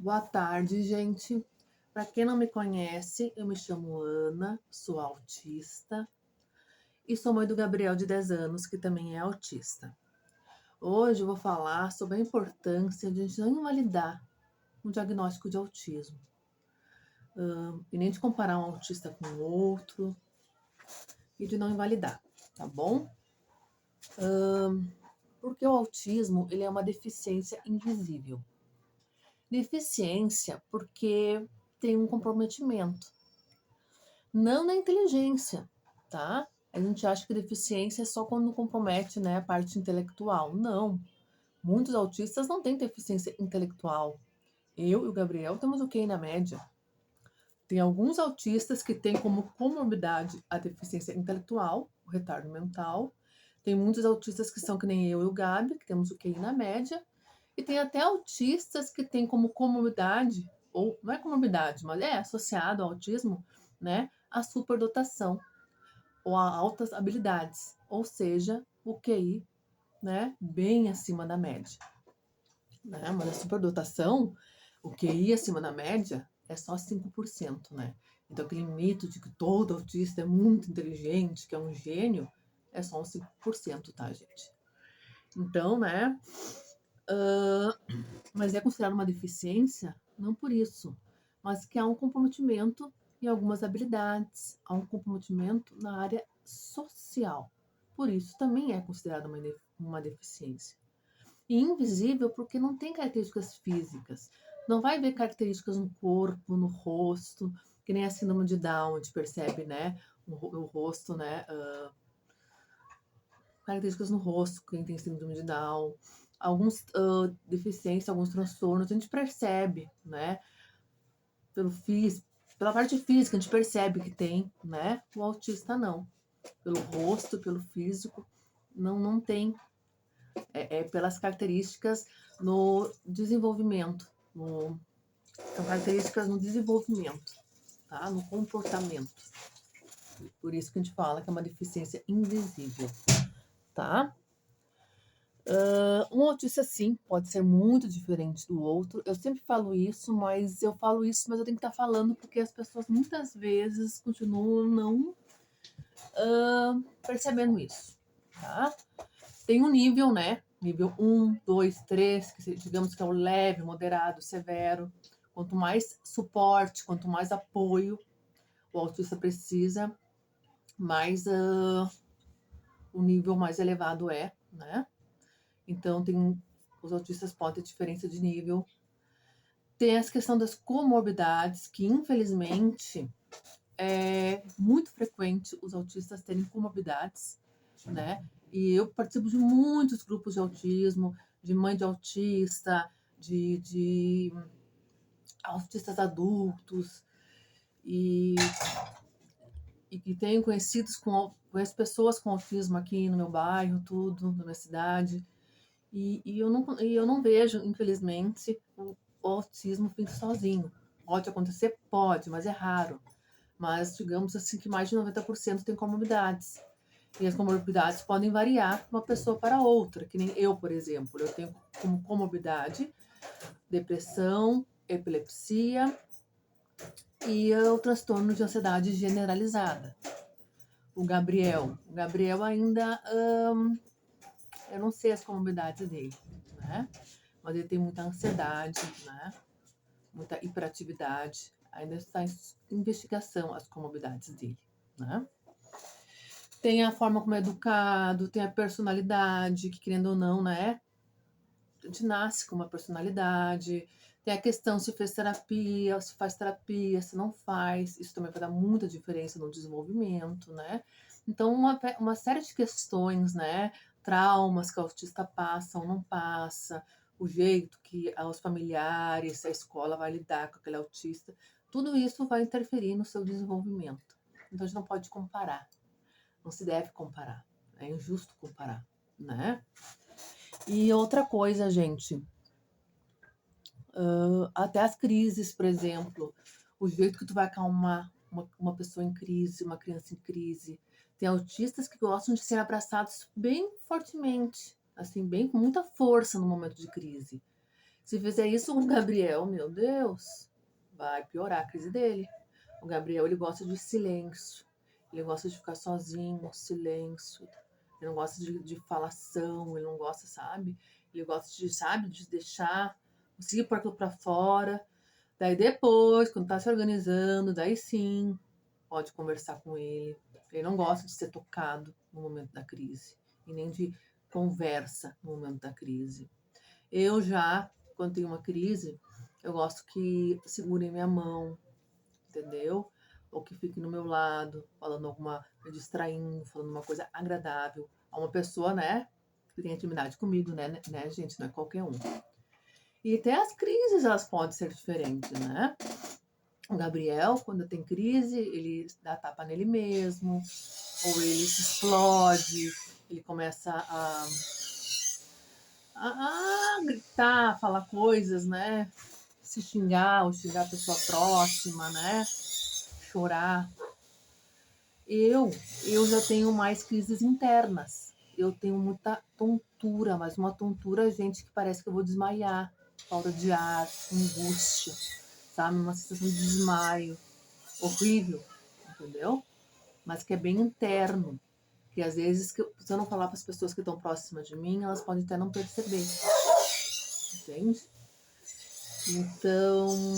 Boa tarde, gente. Para quem não me conhece, eu me chamo Ana, sou autista e sou mãe do Gabriel de 10 anos, que também é autista. Hoje eu vou falar sobre a importância de a gente não invalidar um diagnóstico de autismo. E nem de comparar um autista com o outro e de não invalidar, tá bom? Porque o autismo, ele é uma deficiência invisível. Deficiência porque tem um comprometimento. Não na inteligência, tá? A gente acha que deficiência é só quando compromete, né, a parte intelectual. Não. Muitos autistas não têm deficiência intelectual. Eu e o Gabriel temos o QI na média. Tem alguns autistas que têm como comorbidade a deficiência intelectual, o retardo mental. Tem muitos autistas que são que nem eu e o Gabi, que temos o QI na média. E tem até autistas que têm como comorbidade, ou não é comorbidade, mas é associado ao autismo, né, a superdotação ou a altas habilidades, ou seja, o QI, né, bem acima da média, né? Mas a superdotação, o QI acima da média é só 5%, né? Então aquele mito de que todo autista é muito inteligente, que é um gênio, é só uns 5%, tá, gente? Então, né, mas é considerado uma deficiência não por isso, mas que há um comprometimento em algumas habilidades, há um comprometimento na área social. Por isso também é considerado uma deficiência. E invisível porque não tem características físicas. Não vai ver características no corpo, no rosto, que nem a síndrome de Down, a gente percebe, né? O rosto, né? Características no rosto, quem tem síndrome de Down, alguns deficiências, alguns transtornos, a gente percebe, né? Pela parte física, a gente percebe que tem, né? O autista não. Pelo rosto, pelo físico, não tem. É pelas características no desenvolvimento. São características no desenvolvimento, tá? No comportamento. Por isso que a gente fala que é uma deficiência invisível, tá? Um autista, sim, pode ser muito diferente do outro. Eu sempre falo isso, mas eu tenho que estar falando porque as pessoas muitas vezes continuam não percebendo isso, tá? Tem um nível, né? Nível 1, 2, 3, que digamos que é o leve, moderado, severo. Quanto mais suporte, quanto mais apoio o autista precisa, mais o nível mais elevado é, né? Então, os autistas podem ter diferença de nível. Tem essa questão das comorbidades, que infelizmente é muito frequente os autistas terem comorbidades, né? E eu participo de muitos grupos de autismo, de mãe de autista, de autistas adultos, e tenho conheço pessoas com autismo aqui no meu bairro, tudo, na minha cidade. E eu não vejo, infelizmente, o autismo vindo sozinho. Pode acontecer? Pode, mas é raro. Mas digamos assim que mais de 90% tem comorbidades. E as comorbidades podem variar de uma pessoa para outra, que nem eu, por exemplo. Eu tenho como comorbidade depressão, epilepsia e o transtorno de ansiedade generalizada. O Gabriel ainda, eu não sei as comorbidades dele, né? Mas ele tem muita ansiedade, né? Muita hiperatividade. Ainda está em investigação as comorbidades dele, né? Tem a forma como é educado, tem a personalidade, que querendo ou não, né? A gente nasce com uma personalidade. Tem a questão se fez terapia, se faz terapia, se não faz. Isso também vai dar muita diferença no desenvolvimento, né? Então, uma série de questões, né? Traumas que o autista passa ou não passa, o jeito que os familiares, a escola vai lidar com aquele autista, tudo isso vai interferir no seu desenvolvimento. Então, a gente não pode comparar. Não se deve comparar. É injusto comparar, né? E outra coisa, gente, até as crises, por exemplo, o jeito que tu vai acalmar uma pessoa em crise, uma criança em crise. Tem autistas que gostam de ser abraçados bem fortemente, assim, bem com muita força no momento de crise. Se fizer isso com o Gabriel, meu Deus, vai piorar a crise dele. O Gabriel, ele gosta de silêncio. Ele gosta de ficar sozinho, silêncio. Ele não gosta de falação, ele não gosta, sabe? Ele gosta de, sabe, de deixar, conseguir pôr aquilo pra fora. Daí depois, quando tá se organizando, daí sim, pode conversar com ele. Ele não gosta de ser tocado no momento da crise. E nem de conversa no momento da crise. Eu já, quando tenho uma crise, eu gosto que segurem minha mão, entendeu? Ou que fique no meu lado, falando alguma, me distraindo, falando uma coisa agradável a uma pessoa, né? Que tem intimidade comigo, né, gente? Não é qualquer um. E até as crises, elas podem ser diferentes, né? O Gabriel, quando tem crise, ele dá tapa nele mesmo, ou ele se explode, ele começa a gritar, falar coisas, né? Se xingar, ou xingar a pessoa próxima, né? Chorar. Eu já tenho mais crises internas. Eu tenho muita tontura, mas uma tontura, gente, que parece que eu vou desmaiar. Falta de ar, angústia, sabe? Uma sensação de desmaio. Horrível, entendeu? Mas que é bem interno. Que às vezes, se eu não falar para as pessoas que estão próximas de mim, elas podem até não perceber. Entende? Então,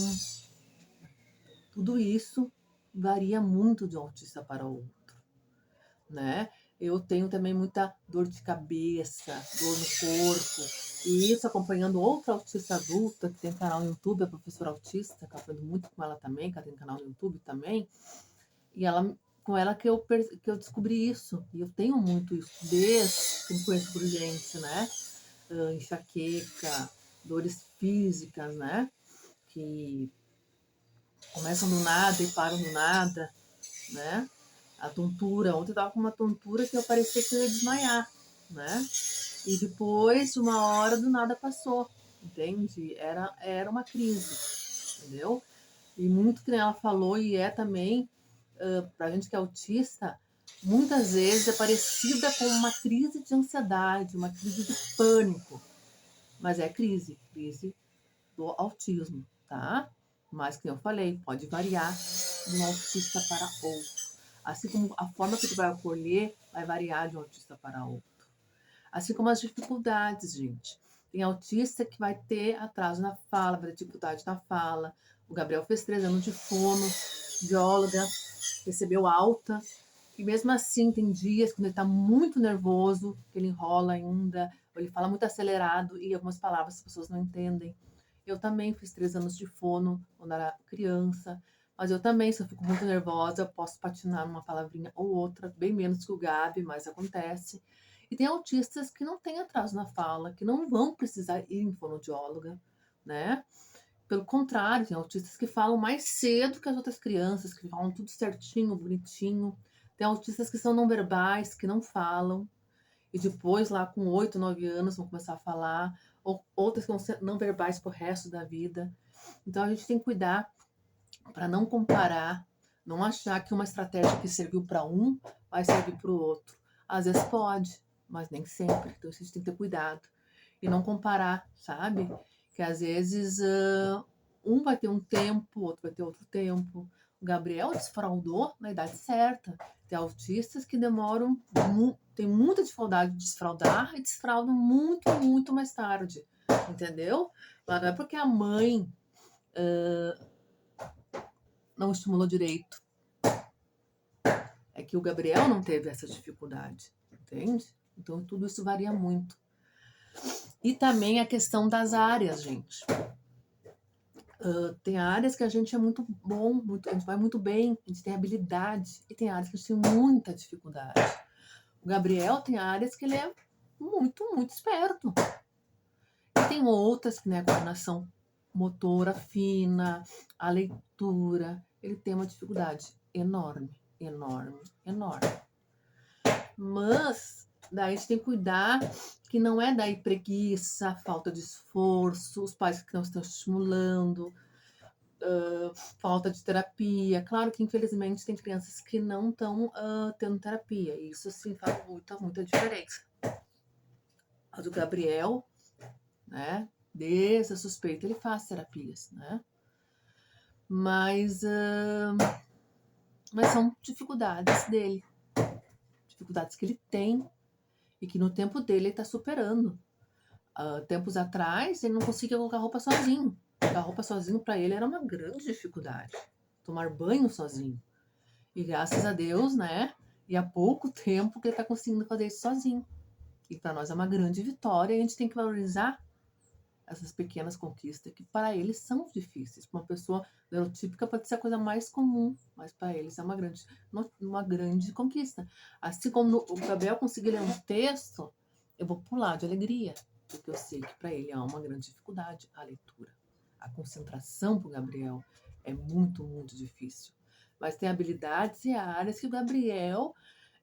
tudo isso varia muito de um autista para o outro, né? Eu tenho também muita dor de cabeça, dor no corpo, e isso acompanhando outra autista adulta que tem canal no YouTube, a professora autista, que eu aprendo muito com ela também, que ela tem canal no YouTube também, e ela, com ela que eu descobri isso, e eu tenho muito isso, desde que me conheço por gente, né? Enxaqueca, dores físicas, né? Que começam do nada e param do nada, né? A tontura. Ontem eu tava com uma tontura que eu parecia que eu ia desmaiar, né? E depois, de uma hora, do nada passou, entende? Era uma crise, entendeu? E muito que ela falou, e é também, pra gente que é autista, muitas vezes é parecida com uma crise de ansiedade, uma crise de pânico. Mas é crise do autismo, tá? Mas, como eu falei, pode variar de um autista para outro. Assim como a forma que tu vai acolher vai variar de um autista para outro. Assim como as dificuldades, gente. Tem autista que vai ter atraso na fala, vai ter dificuldade na fala. O Gabriel fez 3 anos de fono, bióloga, recebeu alta. E mesmo assim, tem dias quando ele está muito nervoso, que ele enrola ainda, ou ele fala muito acelerado e algumas palavras as pessoas não entendem. Eu também fiz 3 anos de fono quando era criança, mas eu também, se eu fico muito nervosa, eu posso patinar numa palavrinha ou outra, bem menos que o Gabi, mas acontece. E tem autistas que não têm atraso na fala, que não vão precisar ir em fonoaudióloga, né? Pelo contrário, tem autistas que falam mais cedo que as outras crianças, que falam tudo certinho, bonitinho. Tem autistas que são não verbais, que não falam, e depois, lá com 8, 9 anos, vão começar a falar, ou outras que vão ser não verbais pro resto da vida. Então a gente tem que cuidar para não comparar, não achar que uma estratégia que serviu para um vai servir para o outro. Às vezes pode, mas nem sempre. Então a gente tem que ter cuidado e não comparar, sabe? Que às vezes um vai ter um tempo, o outro vai ter outro tempo. O Gabriel desfraudou na idade certa. Tem autistas que demoram, tem muita dificuldade de desfraudar e desfraudam muito, muito mais tarde, entendeu? Mas não é porque a mãe não estimulou direito. É que o Gabriel não teve essa dificuldade, entende? Então tudo isso varia muito. E também a questão das áreas, gente. Tem áreas que a gente é muito bom, a gente vai muito bem, a gente tem habilidade, e tem áreas que a gente tem muita dificuldade. O Gabriel tem áreas que ele é muito, muito esperto. E tem outras que, né, a coordenação motora fina, a leitura, ele tem uma dificuldade enorme, enorme, enorme. Mas daí a gente tem que cuidar que não é daí preguiça, falta de esforço, os pais que não estão estimulando, falta de terapia. Claro que infelizmente tem crianças que não estão tendo terapia, e isso sim faz muita, muita diferença. A do Gabriel, né, Desde a suspeita ele faz terapias, né? Mas, mas são dificuldades dele, dificuldades que ele tem e que no tempo dele ele está superando. Tempos atrás ele não conseguia colocar roupa sozinho. Colocar roupa sozinho para ele era uma grande dificuldade. Tomar banho sozinho. E graças a Deus, né? E há pouco tempo que ele está conseguindo fazer isso sozinho. E para nós é uma grande vitória e a gente tem que valorizar essas pequenas conquistas que para eles são difíceis. Para uma pessoa neurotípica pode ser a coisa mais comum, mas para eles é uma grande conquista. Assim como o Gabriel conseguir ler um texto, eu vou pular de alegria, porque eu sei que para ele é uma grande dificuldade a leitura. A concentração para o Gabriel é muito, muito difícil. Mas tem habilidades e áreas que o Gabriel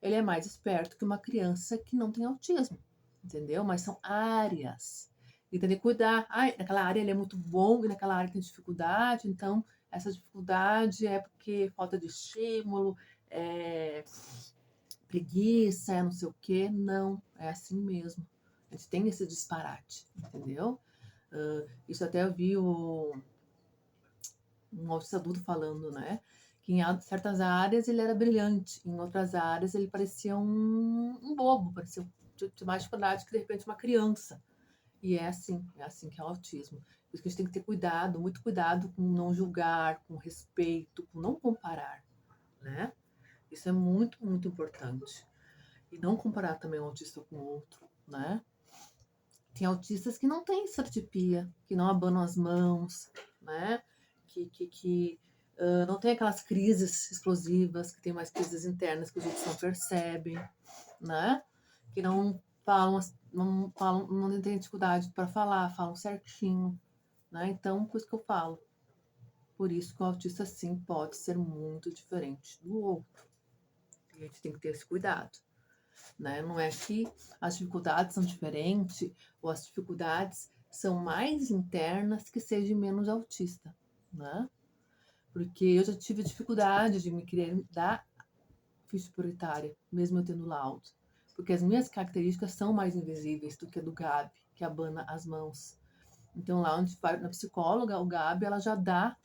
ele é mais esperto que uma criança que não tem autismo, entendeu? Mas são áreas. E tem que cuidar. Naquela área ele é muito bom e naquela área tem dificuldade, então essa dificuldade é porque falta de estímulo, é preguiça, é não sei o quê. Não, é assim mesmo. A gente tem esse disparate, entendeu? Isso até eu vi um autista adulto falando, né? Que em certas áreas ele era brilhante, em outras áreas ele parecia um bobo, parecia ter mais dificuldade que de repente uma criança. E é assim que é o autismo. Por isso que a gente tem que ter cuidado, muito cuidado com não julgar, com respeito, com não comparar, né? Isso é muito, muito importante. E não comparar também um autista com o outro, né? Tem autistas que não têm serotipia, que não abanam as mãos, né? Que não tem aquelas crises explosivas, que tem mais crises internas que os outros não percebem, né? Que não falam, não tem dificuldade para falar, falam certinho, né? Então, por isso que eu falo. Por isso que o autista, sim, pode ser muito diferente do outro. E a gente tem que ter esse cuidado, né? Não é que as dificuldades são diferentes ou as dificuldades são mais internas que seja menos autista, né? Porque eu já tive dificuldade de me querer dar ficha prioritária, mesmo eu tendo laudo. Porque as minhas características são mais invisíveis do que a do Gabi, que abana as mãos. Então, lá onde vai na psicóloga, o Gabi, ela já dá,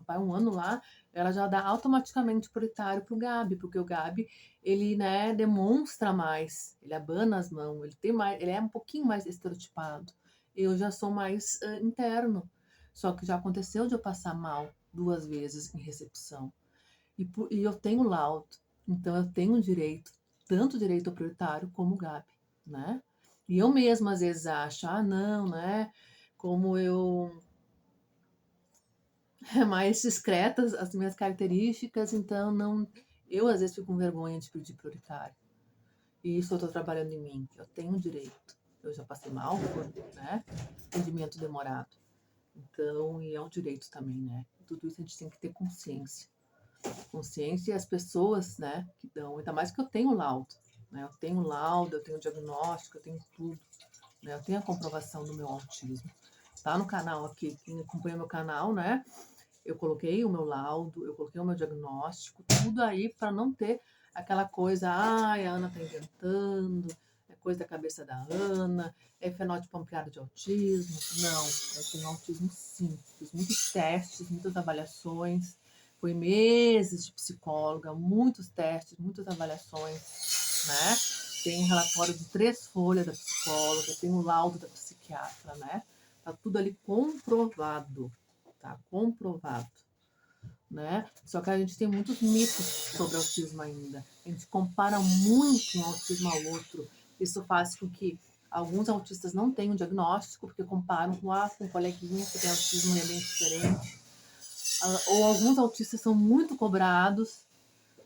vai um ano lá, ela já dá automaticamente prioritário pro Gabi, porque o Gabi, ele, né, demonstra mais, ele abana as mãos, ele é um pouquinho mais estereotipado. Eu já sou mais interno. Só que já aconteceu de eu passar mal 2 vezes em recepção. E eu tenho laudo, então eu tenho direito, tanto direito ao prioritário como o Gabi, né? E eu mesma às vezes acho, não, né? Como eu é mais discreta as minhas características, então não, eu às vezes fico com vergonha de pedir prioritário. E isso eu estou trabalhando em mim, eu tenho direito. Eu já passei mal por, né, atendimento demorado. Então, e é um direito também, né? Tudo isso a gente tem que ter consciência. Consciência e as pessoas, né, que dão, ainda mais que eu tenho laudo, né? Eu tenho laudo, eu tenho diagnóstico, eu tenho tudo, né? Eu tenho a comprovação do meu autismo. Tá no canal aqui, quem acompanha meu canal, né? Eu coloquei o meu laudo, eu coloquei o meu diagnóstico, tudo aí para não ter aquela coisa, a Ana tá inventando, é coisa da cabeça da Ana, é fenótipo ampliado de autismo. Não, eu tenho autismo sim. Fiz muitos testes, muitas avaliações, foi meses de psicóloga, muitos testes, muitas avaliações, né? Tem um relatório de 3 folhas da psicóloga, tem o laudo da psiquiatra, né? Tá tudo ali comprovado. Tá comprovado, né? Só que a gente tem muitos mitos sobre autismo ainda. A gente compara muito um autismo ao outro. Isso faz com que alguns autistas não tenham diagnóstico, porque comparam com um coleguinha que tem autismo e é bem diferente. Ou alguns autistas são muito cobrados,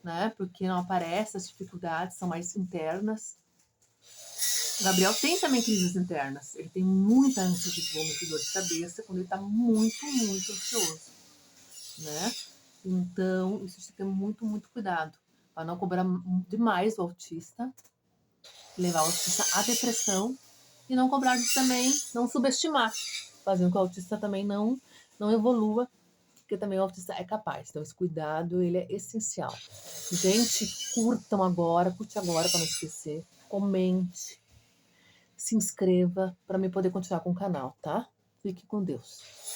né? Porque não aparecem as dificuldades, são mais internas. O Gabriel tem também crises internas. Ele tem muita ânsia de vômito e dor de cabeça quando ele está muito, muito ansioso, né? Então, isso tem que ter muito, muito cuidado para não cobrar demais o autista, levar o autista à depressão e não cobrar também, não subestimar, fazendo com que o autista também não evolua, porque também o autista é capaz. Então, esse cuidado, ele é essencial. Gente, curte agora para não esquecer, comente, se inscreva para me poder continuar com o canal, tá? Fique com Deus.